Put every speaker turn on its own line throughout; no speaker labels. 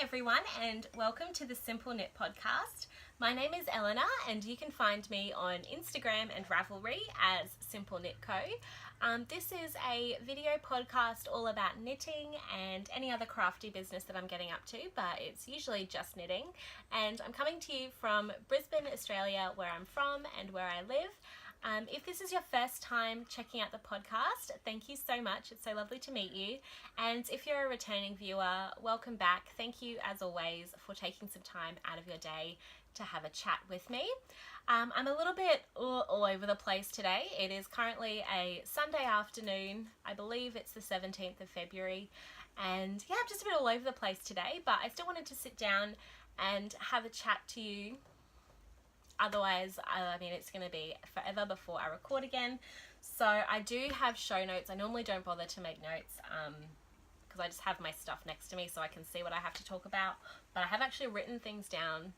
everyone, and welcome to the Simple Knit podcast. My name is Elina, and you can find me on Instagram and Ravelry as Simple Knit Co. This is a video podcast all about knitting and any other crafty business that I'm getting up to, but it's usually just knitting. And I'm coming to you from Brisbane, Australia, where I'm from and where I live. If this is your first time checking out the podcast, thank you so much. It's so lovely to meet you. And if you're a returning viewer, welcome back. Thank you, as always, for taking some time out of your day to have a chat with me. I'm a little bit all over the place today. It is currently a Sunday afternoon. I believe it's the 17th of February. And yeah, I'm just a bit all over the place today, but I still wanted to sit down and have a chat to you. Otherwise, I mean, it's going to be forever before I record again. So I do have show notes. I normally don't bother to make notes because I just have my stuff next to me so I can see what I have to talk about. But I have actually written things down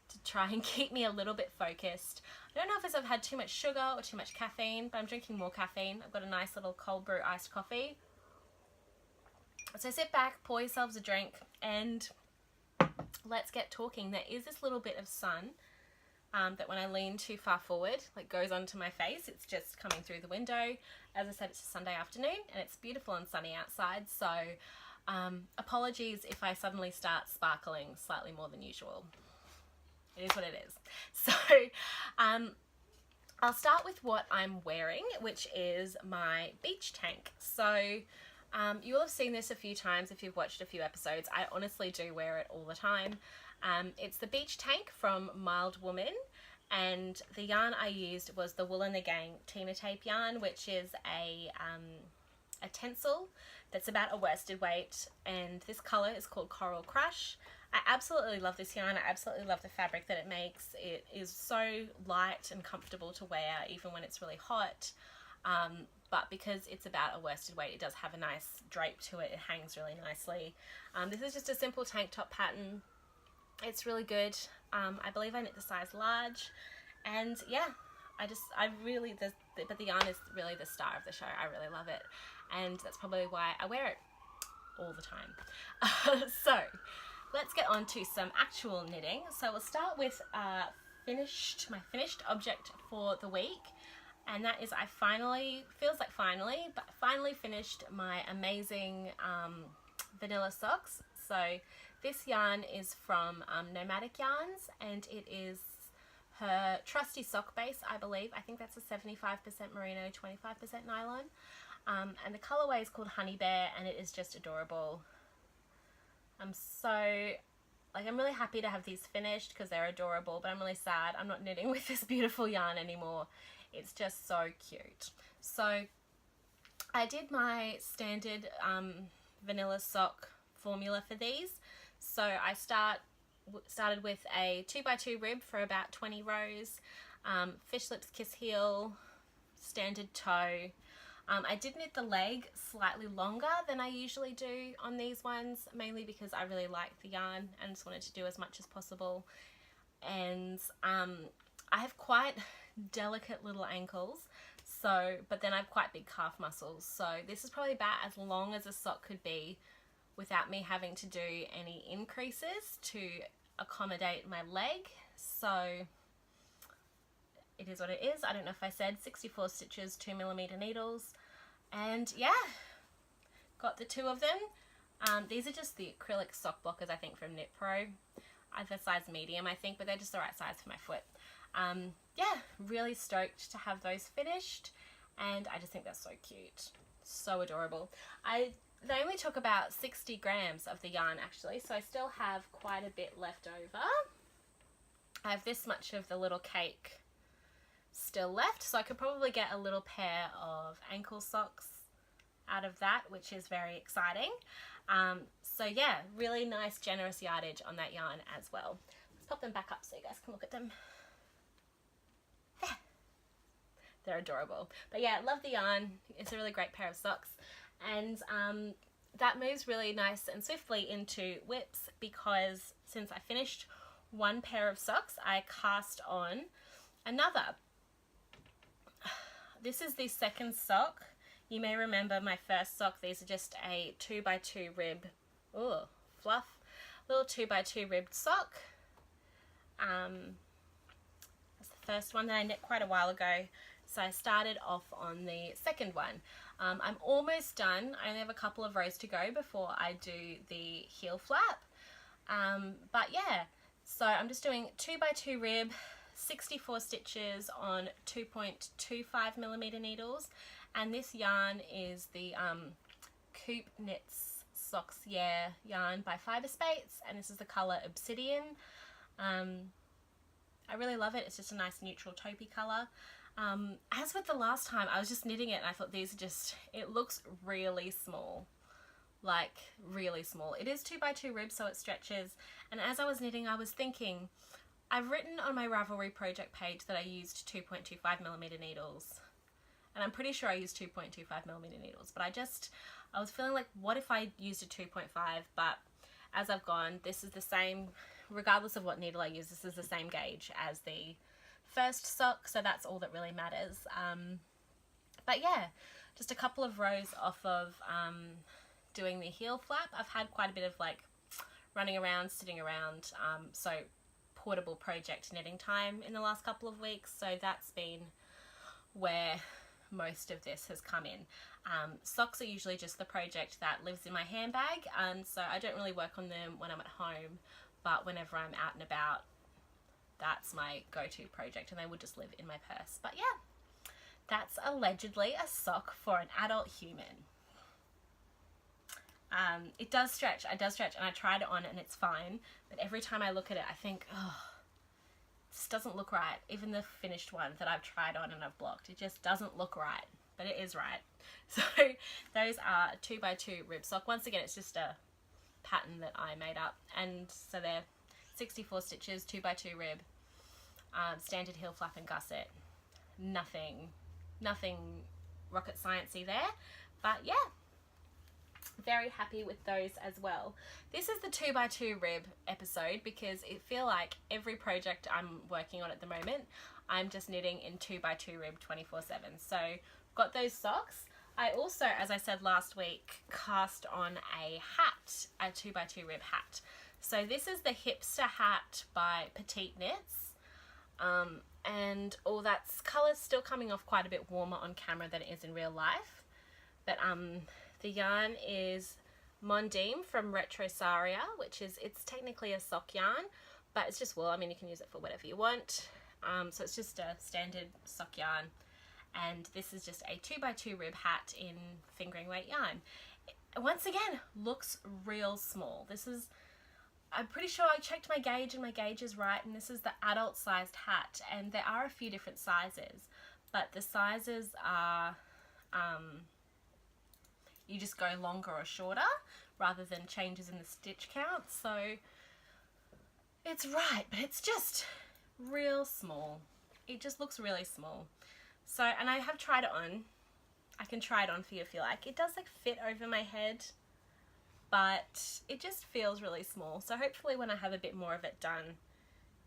to try and keep me a little bit focused. I don't know if I've had too much sugar or too much caffeine, but I'm drinking more caffeine. I've got a nice little cold brew iced coffee. So sit back, pour yourselves a drink, and let's get talking. There is this little bit of sun that when I lean too far forward, like goes onto my face. It's just coming through the window. As I said, it's a Sunday afternoon and it's beautiful and sunny outside. So apologies if I suddenly start sparkling slightly more than usual. It is what it is. So I'll start with what I'm wearing, which is my beach tank. So you will have seen this a few times if you've watched a few episodes. I honestly do wear it all the time. It's the beach tank from Mild Woman, and the yarn I used was the Wool and the Gang Tina Tape yarn, which is a tencel that's about a worsted weight, and this colour is called Coral Crush. I absolutely love this yarn. I absolutely love the fabric that it makes. It is so light and comfortable to wear even when it's really hot, but because it's about a worsted weight, it does have a nice drape to it. It hangs really nicely. This is just a simple tank top pattern. It's really good. I believe I knit the size large, and yeah, but the yarn is really the star of the show. I really love it, and that's probably why I wear it all the time. So let's get on to some actual knitting. So we'll start with my finished object for the week, and that is I finally finished my amazing vanilla socks. So this yarn is from Nomadic Yarns, and it is her trusty sock base, I believe. I think that's a 75% merino, 25% nylon. And the colorway is called Honey Bear, and it is just adorable. I'm really happy to have these finished because they're adorable, but I'm really sad I'm not knitting with this beautiful yarn anymore. It's just so cute. So I did my standard vanilla sock formula for these. So I started with a 2x2 rib for about 20 rows, fish lips kiss heel, standard toe. I did knit the leg slightly longer than I usually do on these ones, mainly because I really like the yarn and just wanted to do as much as possible. And I have quite delicate little ankles, but then I have quite big calf muscles. So this is probably about as long as a sock could be without me having to do any increases to accommodate my leg. So it is what it is. I don't know if I said 64 stitches, 2mm needles, and yeah, got the two of them. These are just the acrylic sock blockers, I think, from Knit Pro. They're size medium, I think, but they're just the right size for my foot. Yeah, really stoked to have those finished, and I just think they're so cute, so adorable. They only took about 60 grams of the yarn actually, so I still have quite a bit left over. I have this much of the little cake still left, so I could probably get a little pair of ankle socks out of that, which is very exciting. So yeah, really nice generous yardage on that yarn as well. Let's pop them back up so you guys can look at them. There. They're adorable. But yeah, love the yarn. It's a really great pair of socks. And that moves really nice and swiftly into whips, because since I finished one pair of socks, I cast on another. This is the second sock. You may remember my first sock. These are just a 2x2 rib, fluff, little 2x2 ribbed sock. That's the first one that I knit quite a while ago. So I started off on the second one. I'm almost done. I only have a couple of rows to go before I do the heel flap. But yeah, so I'm just doing 2x2 rib, 64 stitches on 2.25mm needles, and this yarn is the Coop Knits Socks Yeah yarn by Fibre Space, and this is the colour Obsidian. I really love it. It's just a nice neutral taupey colour. As with the last time, I was just knitting it and I thought these are just, it looks really small, like really small. It is 2x2 rib, so it stretches, and as I was knitting I was thinking, I've written on my Ravelry project page that I used 2.25mm needles, and I'm pretty sure I used 2.25mm needles, but I was feeling like, what if I used a 2.5, but as I've gone, this is the same, regardless of what needle I use, this is the same gauge as the first sock, so that's all that really matters. But yeah, just a couple of rows off of doing the heel flap. I've had quite a bit of like running around, sitting around, so portable project knitting time in the last couple of weeks, so that's been where most of this has come in. Socks are usually just the project that lives in my handbag, and so I don't really work on them when I'm at home, but whenever I'm out and about, that's my go-to project, and they would just live in my purse. But yeah, that's allegedly a sock for an adult human. It does stretch, and I tried it on and it's fine, but every time I look at it I think, oh, this doesn't look right. Even the finished one that I've tried on and I've blocked, it just doesn't look right, but it is right. So those are 2x2 rib sock. Once again, it's just a pattern that I made up, and so they're 64 stitches, 2x2 rib, standard heel flap and gusset. Nothing rocket sciencey there, but yeah, very happy with those as well. This is the 2x2 rib episode because I feel like every project I'm working on at the moment, I'm just knitting in 2x2 rib 24/7. So got those socks. I also, as I said last week, cast on a hat, a 2x2 rib hat. So this is the Hipster hat by Petite Knits, and all that colour's still coming off quite a bit warmer on camera than it is in real life. But the yarn is Mending from Retrosaria, which is, it's technically a sock yarn, but it's just wool. I mean, you can use it for whatever you want. So it's just a standard sock yarn. And this is just a 2x2 rib hat in fingering weight yarn. Once again, looks real small. This is, I'm pretty sure I checked my gauge and my gauge is right, and this is the adult sized hat, and there are a few different sizes, but the sizes are, you just go longer or shorter rather than changes in the stitch count. So it's right, but it's just real small. It just looks really small. So, and I have tried it on. I can try it on for you if you like. It does like fit over my head, but it just feels really small. So hopefully when I have a bit more of it done,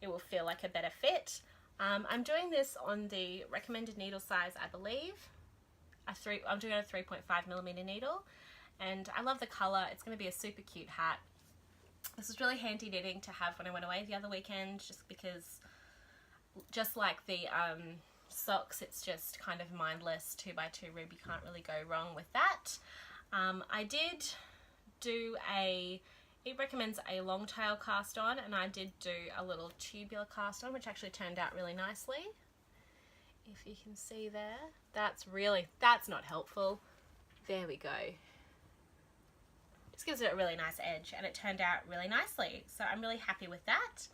it will feel like a better fit. I'm doing this on the recommended needle size, I believe. I'm doing a 3.5mm needle, and I love the colour. It's going to be a super cute hat. This was really handy knitting to have when I went away the other weekend, just because, just like the socks, it's just kind of mindless 2x2 rib. You can't really go wrong with that. I did do it recommends a long tail cast on, and I did do a little tubular cast on, which actually turned out really nicely. If you can see there, that's not helpful. There we go. Just gives it a really nice edge, and it turned out really nicely. So I'm really happy with that.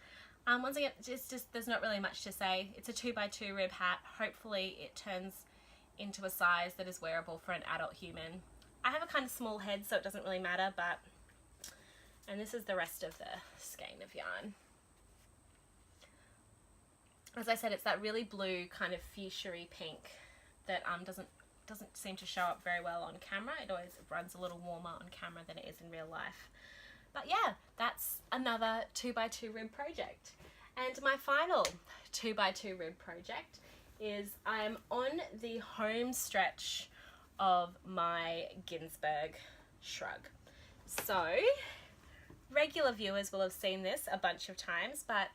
Once again, just there's not really much to say. It's a 2x2 rib hat. Hopefully it turns into a size that is wearable for an adult human. I have a kind of small head, so it doesn't really matter, but, and this is the rest of the skein of yarn. As I said, it's that really blue kind of fuchsia-y pink that doesn't seem to show up very well on camera. It always runs a little warmer on camera than it is in real life. But yeah, that's another 2x2 rib project. And my final 2x2 rib project is I'm on the home stretch of my Ginsberg shrug. So regular viewers will have seen this a bunch of times, but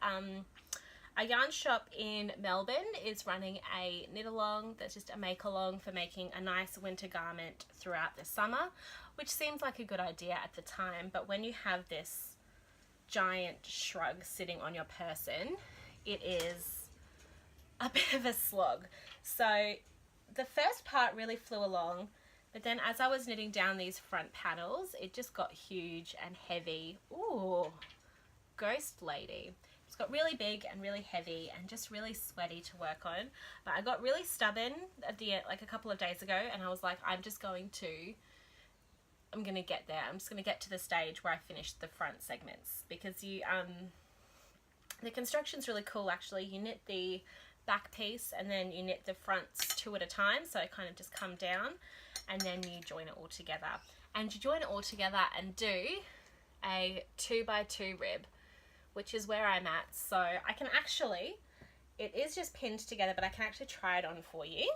a yarn shop in Melbourne is running a knit along that's just a make along for making a nice winter garment throughout the summer, which seems like a good idea at the time, but when you have this giant shrug sitting on your person, it is a bit of a slog. So the first part really flew along, but then as I was knitting down these front panels, it just got huge and heavy. Ooh, ghost lady. It's got really big and really heavy and just really sweaty to work on. But I got really stubborn at the end, like a couple of days ago, and I was like, I'm gonna get there. I'm just gonna get to the stage where I finish the front segments, because the construction's really cool actually. You knit the back piece and then you knit the fronts two at a time, so it kind of just come down, and then you join it all together. And you join it all together and do a 2x2 rib, which is where I'm at. So I can actually, it is just pinned together, but I can actually try it on for you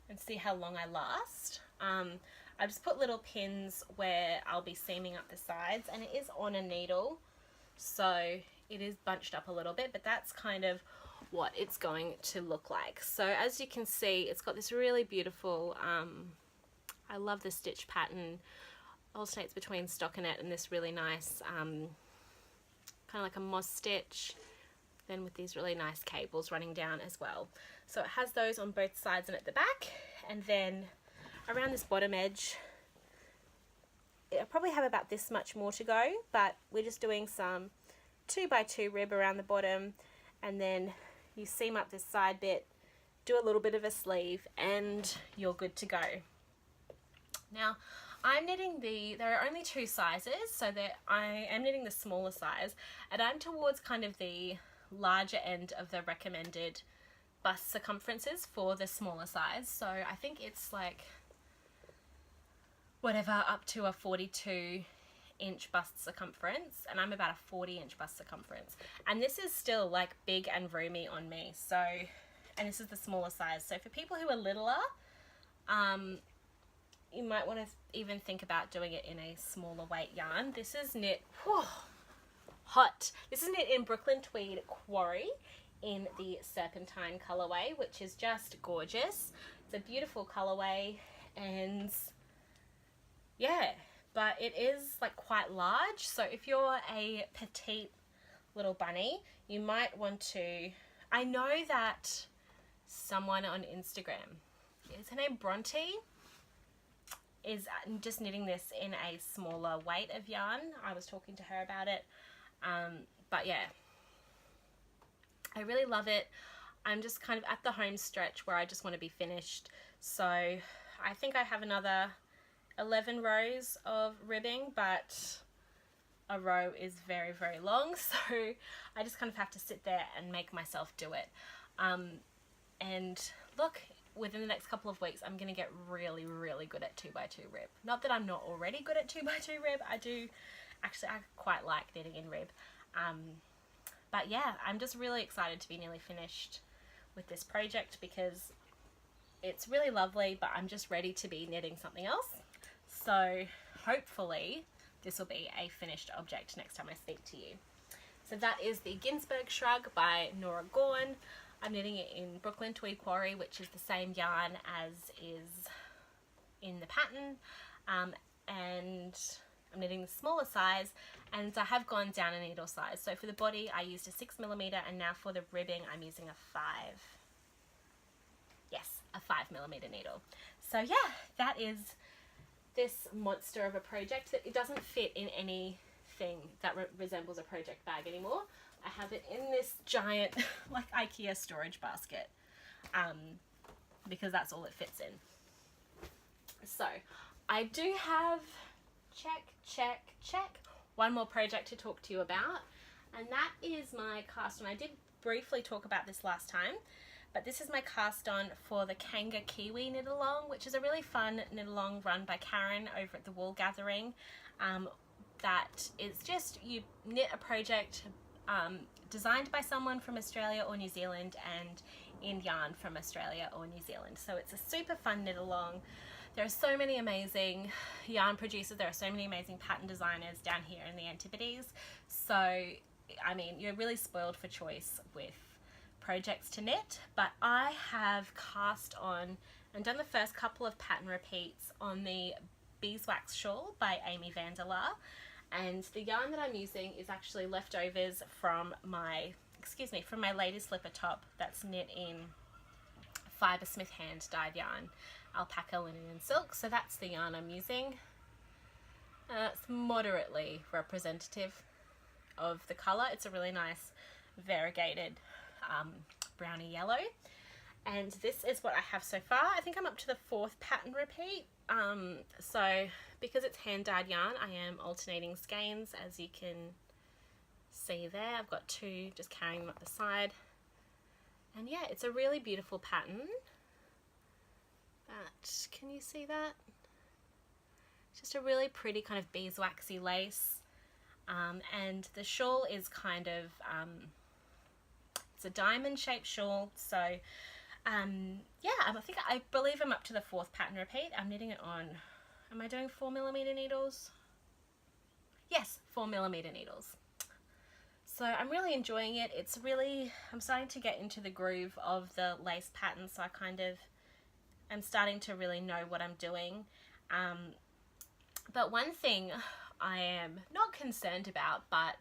and see how long I last. I just put little pins where I'll be seaming up the sides, and it is on a needle, so it is bunched up a little bit, but that's kind of what it's going to look like. So as you can see, it's got this really beautiful, I love the stitch pattern, alternates between stockinette and this really nice, kind of like a moss stitch, then with these really nice cables running down as well. So it has those on both sides and at the back, and then around this bottom edge, I probably have about this much more to go, but we're just doing some 2x2 rib around the bottom, and then you seam up this side bit, do a little bit of a sleeve, and you're good to go. Now, I'm knitting there are only two sizes, so I am knitting the smaller size, and I'm towards kind of the larger end of the recommended bust circumferences for the smaller size. So I think it's like whatever, up to a 42-inch bust circumference, and I'm about a 40-inch bust circumference, and this is still like big and roomy on me. So, and this is the smaller size, so for people who are littler, you might want to even think about doing it in a smaller weight yarn. This is knit, hot. This is knit in Brooklyn Tweed Quarry in the Serpentine colorway, which is just gorgeous. It's a beautiful colorway, and yeah, but it is like quite large, so if you're a petite little bunny, you might want to, I know that someone on Instagram, is her name Bronte, is just knitting this in a smaller weight of yarn. I was talking to her about it, but yeah, I really love it. I'm just kind of at the home stretch where I just want to be finished, so I think I have another 11 rows of ribbing, but a row is very, very long, so I just kind of have to sit there and make myself do it. And look, within the next couple of weeks, I'm going to get really, really good at 2x2 rib. Not that I'm not already good at 2x2 rib. I quite like knitting in rib. But yeah, I'm just really excited to be nearly finished with this project, because it's really lovely, but I'm just ready to be knitting something else. So hopefully this will be a finished object next time I speak to you. So that is the Ginsberg Shrug by Nora Gorn. I'm knitting it in Brooklyn Tweed Quarry, which is the same yarn as is in the pattern, and I'm knitting the smaller size, and I have gone down a needle size. So for the body I used a 6mm, and now for the ribbing I'm using a 5mm needle. So yeah, that is this monster of a project. That it doesn't fit in anything that resembles a project bag anymore. I have it in this giant like IKEA storage basket, because that's all it fits in. So I do have check one more project to talk to you about, and that is my cast on. I did briefly talk about this last time, but this is my cast on for the Kanga Kiwi knit along, which is a really fun knit along run by Karen over at the Wool Gathering. That is just, you knit a project designed by someone from Australia or New Zealand and in yarn from Australia or New Zealand. So it's a super fun knit along. There are so many amazing yarn producers, there are so many amazing pattern designers down here in the Antipodes. So, I mean, you're really spoiled for choice with projects to knit, but I have cast on and done the first couple of pattern repeats on the Beeswax Shawl by Amy Vanderlaar, and the yarn that I'm using is actually leftovers from my, from my latest slipper top that's knit in Fibersmith hand dyed yarn, alpaca, linen and silk. So that's the yarn I'm using. It's moderately representative of the colour. It's a really nice variegated browny yellow, and this is what I have so far. I think I'm up to the 4th pattern repeat. So because it's hand dyed yarn, I am alternating skeins, as you can see there. I've got 2 just carrying them up the side, and yeah, it's a really beautiful pattern. Can you see that? It's just a really pretty kind of beeswaxy lace, and the shawl is kind of it's a diamond shaped shawl. So yeah, I believe I'm up to the 4th pattern repeat. I'm knitting it on, am I doing 4mm needles? Yes, 4mm needles. So I'm really enjoying it. It's really, I'm starting to get into the groove of the lace pattern, so I kind of am starting to really know what I'm doing. But one thing I am not concerned about, but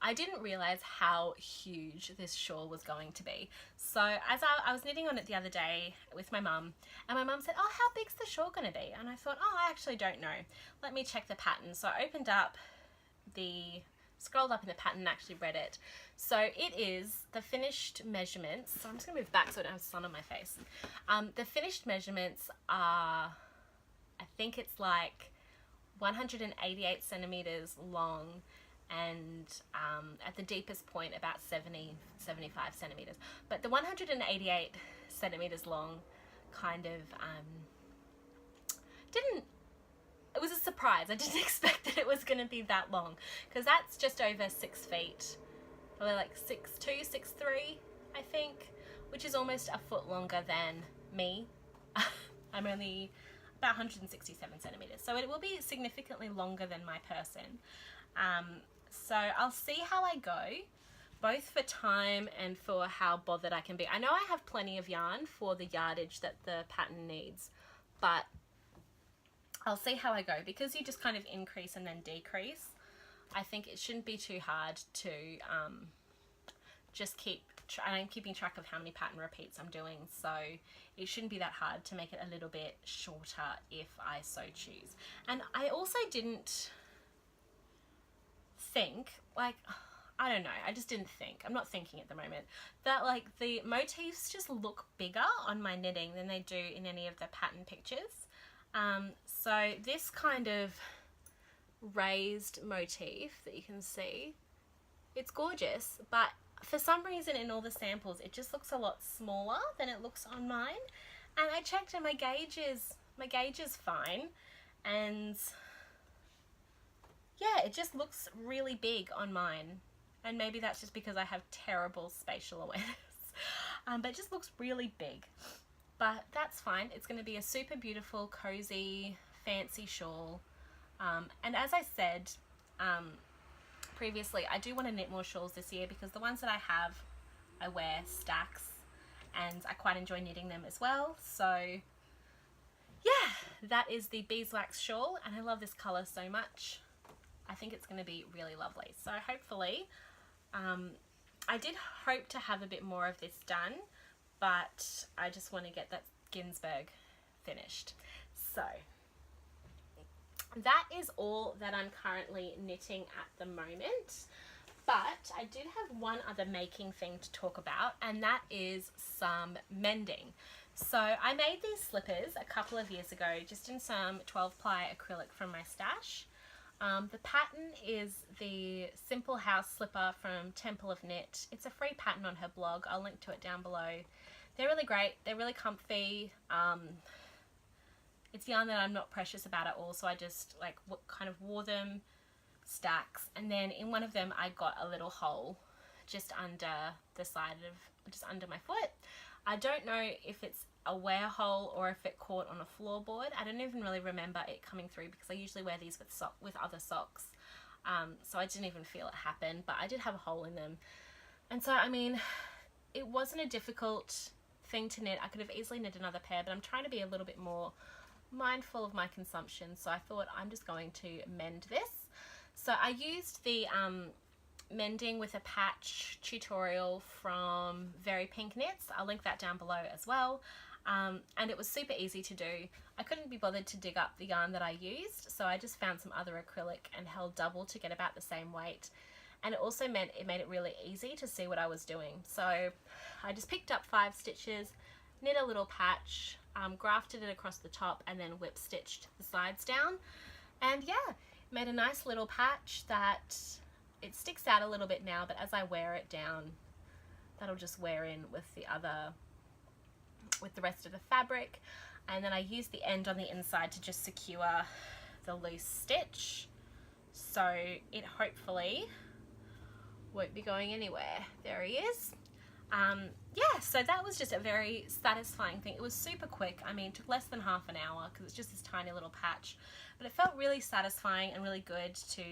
I didn't realize how huge this shawl was going to be. So as I was knitting on it the other day with my mum, and my mum said, oh, how big's the shawl going to be? And I thought, oh, I actually don't know. Let me check the pattern. So I opened up scrolled up in the pattern and actually read it. So it is the finished measurements. So I'm just going to move back so I don't have sun on my face. The finished measurements are, I think it's like 188 centimeters long, and at the deepest point about 75 centimeters. But the 188 centimeters long kind of it was a surprise. I didn't expect that it was going to be that long, because that's just over 6 feet, probably like 6'2", 6'3", I think, which is almost a foot longer than me. I'm only about 167 centimeters, so it will be significantly longer than my person. So I'll see how I go, both for time and for how bothered I can be. I know I have plenty of yarn for the yardage that the pattern needs, but I'll see how I go, because you just kind of increase and then decrease. I think it shouldn't be too hard to just I'm keeping track of how many pattern repeats I'm doing, so it shouldn't be that hard to make it a little bit shorter if I so choose. And I also didn't think, like, I don't know, I just didn't think, I'm not thinking at the moment, that like the motifs just look bigger on my knitting than they do in any of the pattern pictures. So this kind of raised motif that you can see, it's gorgeous, but for some reason in all the samples it just looks a lot smaller than it looks on mine. And I checked and my gauge is fine, and yeah, it just looks really big on mine, and maybe that's just because I have terrible spatial awareness, but it just looks really big. But that's fine. It's going to be a super beautiful, cozy, fancy shawl. And as I said previously, I do want to knit more shawls this year, because the ones that I have, I wear stacks, and I quite enjoy knitting them as well. So yeah, that is the beeswax shawl, and I love this colour so much. I think it's going to be really lovely. So hopefully, I did hope to have a bit more of this done, but I just want to get that Ginsberg finished. So that is all that I'm currently knitting at the moment. But I did have one other making thing to talk about, and that is some mending. So I made these slippers a couple of years ago, just in some 12-ply acrylic from my stash. The pattern is the Simple House slipper from Temple of Knit. It's a free pattern on her blog. I'll link to it down below. They're really great. They're really comfy. It's yarn that I'm not precious about at all, so I just like kind of wore them stacks, and then in one of them I got a little hole just under the side of, just under my foot. I don't know if it's a wear hole or if it caught on a floorboard. I don't even really remember it coming through because I usually wear these with other socks. So I didn't even feel it happen, but I did have a hole in them. And so, I mean, it wasn't a difficult thing to knit. I could have easily knit another pair, but I'm trying to be a little bit more mindful of my consumption. So I thought I'm just going to mend this. So I used the mending with a patch tutorial from Very Pink Knits. I'll link that down below as well. And it was super easy to do. I couldn't be bothered to dig up the yarn that I used, so I just found some other acrylic and held double to get about the same weight. And it also meant it made it really easy to see what I was doing. So I just picked up 5 stitches, knit a little patch, grafted it across the top, and then whip stitched the sides down. And yeah, made a nice little patch that it sticks out a little bit now, but as I wear it down, that'll just wear in with the rest of the fabric. And then I use the end on the inside to just secure the loose stitch, so it hopefully won't be going anywhere. There he is. Yeah, so that was just a very satisfying thing. It was super quick. I mean, it took less than half an hour because it's just this tiny little patch, but it felt really satisfying and really good to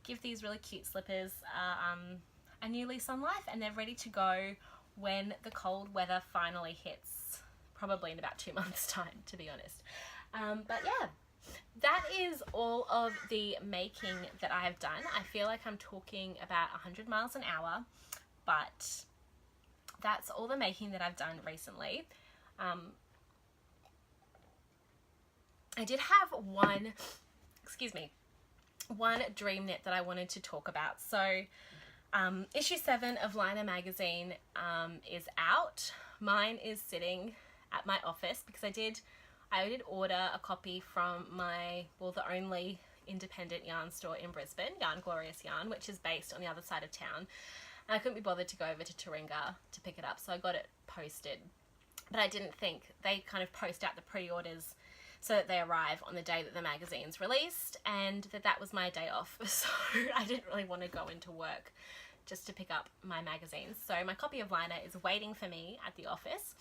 give these really cute slippers a new lease on life, and they're ready to go when the cold weather finally hits, probably in about 2 months' time, to be honest. But yeah, that is all of the making that I have done. I feel like I'm talking about 100 miles an hour, but that's all the making that I've done recently. I did have one dream knit that I wanted to talk about. So issue 7 of Liner magazine is out. Mine is sitting at my office because I did order a copy from the only independent yarn store in Brisbane, Yarn Glorious Yarn, which is based on the other side of town. And I couldn't be bothered to go over to Taringa to pick it up, so I got it posted. But I didn't think, they kind of post out the pre-orders so that they arrive on the day that the magazine's released, and that was my day off. So I didn't really want to go into work just to pick up my magazines. So my copy of Liner is waiting for me at the office.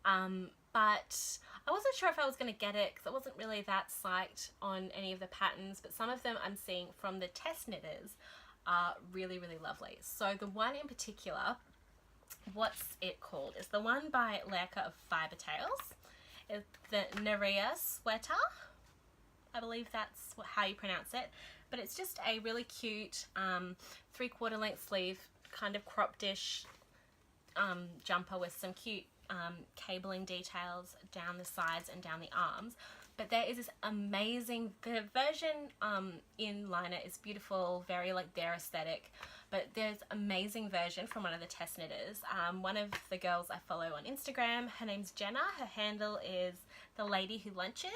But I wasn't sure if I was going to get it because I wasn't really that psyched on any of the patterns, but some of them I'm seeing from the test knitters are really, really lovely. So the one in particular, what's it called? It's the one by Lerka of Fiber Tales. It's the Nerea sweater. I believe that's how you pronounce it. But it's just a really cute 3/4 length sleeve, kind of cropped-ish jumper with some cute cabling details down the sides and down the arms. But there is this amazing, the version in Liner is beautiful, very like their aesthetic, but there's amazing version from one of the test knitters. One of the girls I follow on Instagram, her name's Jenna, her handle is The Lady Who Lunches.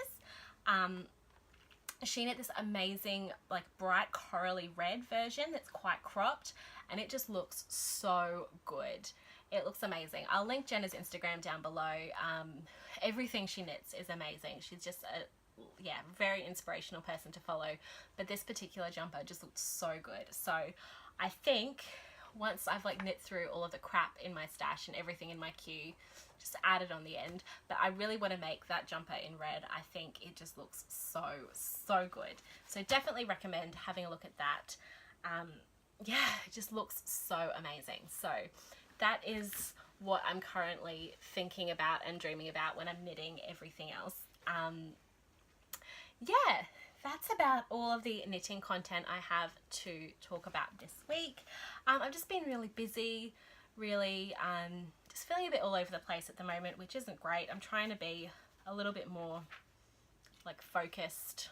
She knit this amazing like bright corally red version that's quite cropped, and it just looks so good. It looks amazing. I'll link Jenna's Instagram down below. Everything she knits is amazing. She's just a very inspirational person to follow. But this particular jumper just looks so good. So I think once I've like knit through all of the crap in my stash and everything in my queue, just add it on the end. But I really want to make that jumper in red. I think it just looks so, so good. So definitely recommend having a look at that. Yeah, it just looks so amazing. So that is what I'm currently thinking about and dreaming about when I'm knitting everything else. Yeah, that's about all of the knitting content I have to talk about this week. I've just been really busy, really just feeling a bit all over the place at the moment, which isn't great. I'm trying to be a little bit more like focused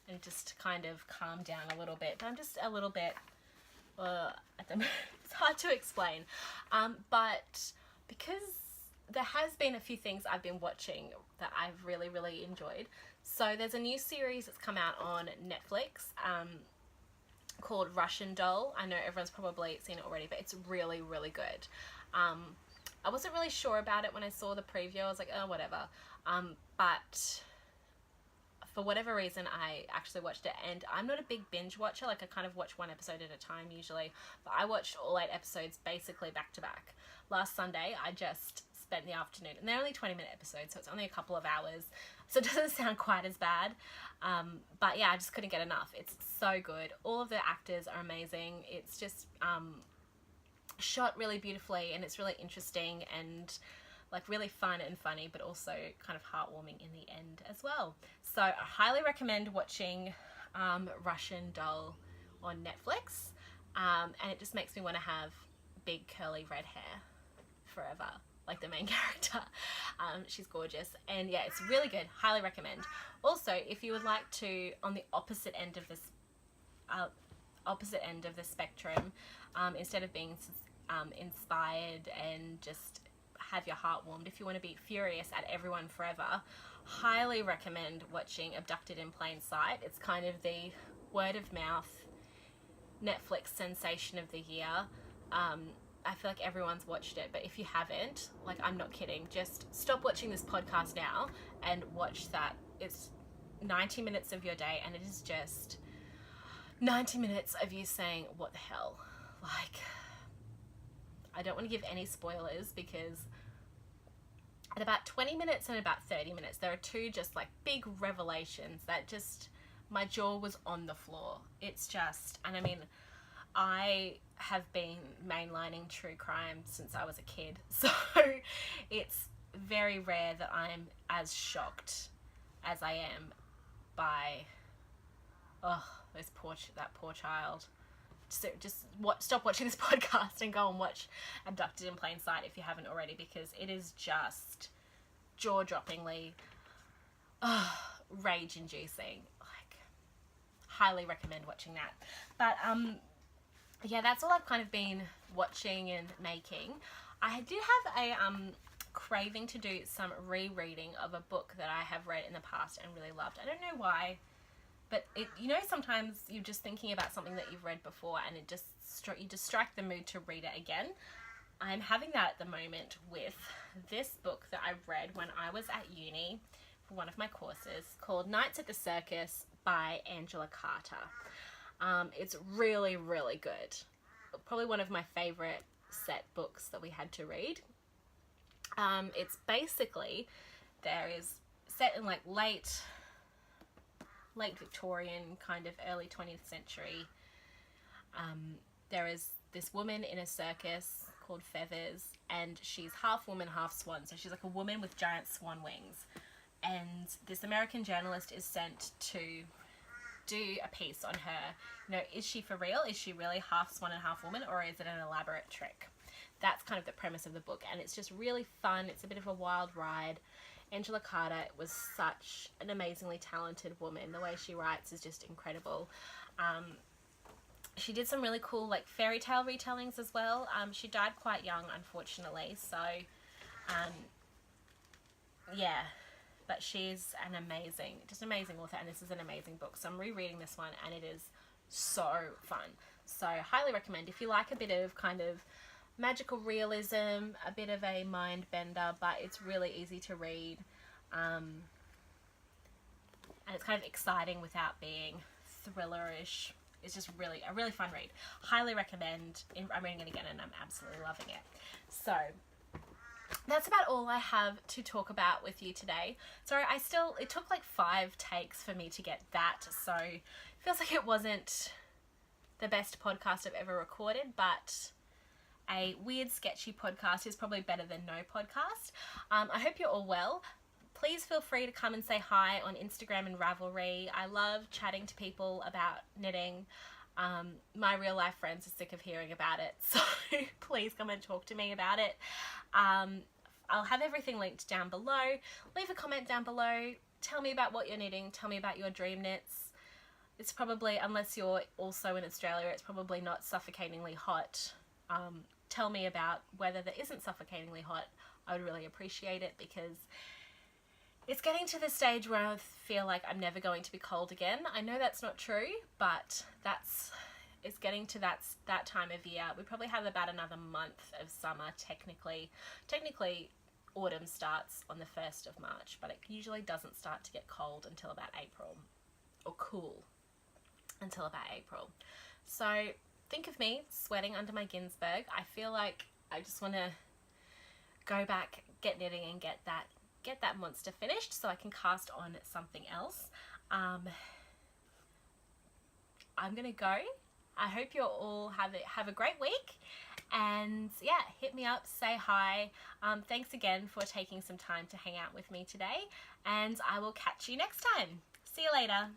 and just kind of calm down a little bit. But I'm just a little bit at the moment. It's hard to explain, but because there has been a few things I've been watching that I've really, really enjoyed. So there's a new series that's come out on Netflix called Russian Doll. I know everyone's probably seen it already, but it's really, really good. I wasn't really sure about it when I saw the preview. I was like, oh, whatever. But for whatever reason, I actually watched it, and I'm not a big binge watcher. Like, I kind of watch one episode at a time usually, but I watched all 8 episodes basically back to back. Last Sunday, I just spent the afternoon, and they're only 20-minute episodes, so it's only a couple of hours, so it doesn't sound quite as bad. But yeah, I just couldn't get enough. It's so good. All of the actors are amazing. It's just shot really beautifully, and it's really interesting and like really fun and funny, but also kind of heartwarming in the end as well. So I highly recommend watching Russian Doll on Netflix, and it just makes me want to have big curly red hair forever, like the main character. She's gorgeous, and yeah, it's really good. Highly recommend. Also, if you would like to, on the opposite end of this spectrum, instead of being inspired and just have your heart warmed, if you want to be furious at everyone forever, highly recommend watching Abducted in Plain Sight. It's kind of the word of mouth Netflix sensation of the year. I feel like everyone's watched it, but if you haven't, like, I'm not kidding, just stop watching this podcast now and watch that. It's 90 minutes of your day, and it is just 90 minutes of you saying, what the hell? Like, I don't want to give any spoilers, because at about 20 minutes and about 30 minutes, there are two just like big revelations that just, my jaw was on the floor. It's just, and I mean, I have been mainlining true crime since I was a kid, so it's very rare that I'm as shocked as I am by, that poor child. So just stop watching this podcast and go and watch Abducted in Plain Sight if you haven't already, because it is just jaw-droppingly rage-inducing. Like, highly recommend watching that. But yeah, that's all I've kind of been watching and making. I do have a craving to do some rereading of a book that I have read in the past and really loved. I don't know why, but it, you know, sometimes you're just thinking about something that you've read before, and it just you just strike the mood to read it again. I'm having that at the moment with this book that I read when I was at uni for one of my courses, called Nights at the Circus by Angela Carter. It's really, really good. Probably one of my favorite set books that we had to read. It's basically, there is set in like late Victorian, kind of early 20th century. There is this woman in a circus called Feathers, and she's half woman, half swan. So she's like a woman with giant swan wings. And this American journalist is sent to do a piece on her. You know, is she for real? Is she really half swan and half woman, or is it an elaborate trick? That's kind of the premise of the book, and it's just really fun. It's a bit of a wild ride. Angela Carter was such an amazingly talented woman. The way she writes is just incredible. She did some really cool like fairy tale retellings as well. She died quite young, unfortunately, so yeah, but she's an amazing author, and this is an amazing book. So I'm rereading this one, and it is so fun. So highly recommend if you like a bit of kind of magical realism, a bit of a mind bender, but it's really easy to read, and it's kind of exciting without being thrillerish. It's just really a really fun read. Highly recommend. I'm reading it again, and I'm absolutely loving it. So that's about all I have to talk about with you today. Sorry, it took like 5 takes for me to get that, so it feels like it wasn't the best podcast I've ever recorded, but a weird, sketchy podcast is probably better than no podcast. I hope you're all well. Please feel free to come and say hi on Instagram and Ravelry. I love chatting to people about knitting. My real life friends are sick of hearing about it, so please come and talk to me about it. I'll have everything linked down below. Leave a comment down below. Tell me about what you're knitting. Tell me about your dream knits. It's probably, unless you're also in Australia, it's probably not suffocatingly hot. Tell me about whether there isn't suffocatingly hot. I would really appreciate it, because it's getting to the stage where I feel like I'm never going to be cold again. I know that's not true, but it's getting to that time of year. We probably have about another month of summer, technically. Technically, autumn starts on the 1st of March, but it usually doesn't start to get cold until about April, or cool until about April. So think of me sweating under my Ginsberg. I feel like I just want to go back get knitting and get that monster finished so I can cast on something else. I'm gonna go. I hope you all have a great week, and yeah, hit me up, say hi. Thanks again for taking some time to hang out with me today, and I will catch you next time. See you later.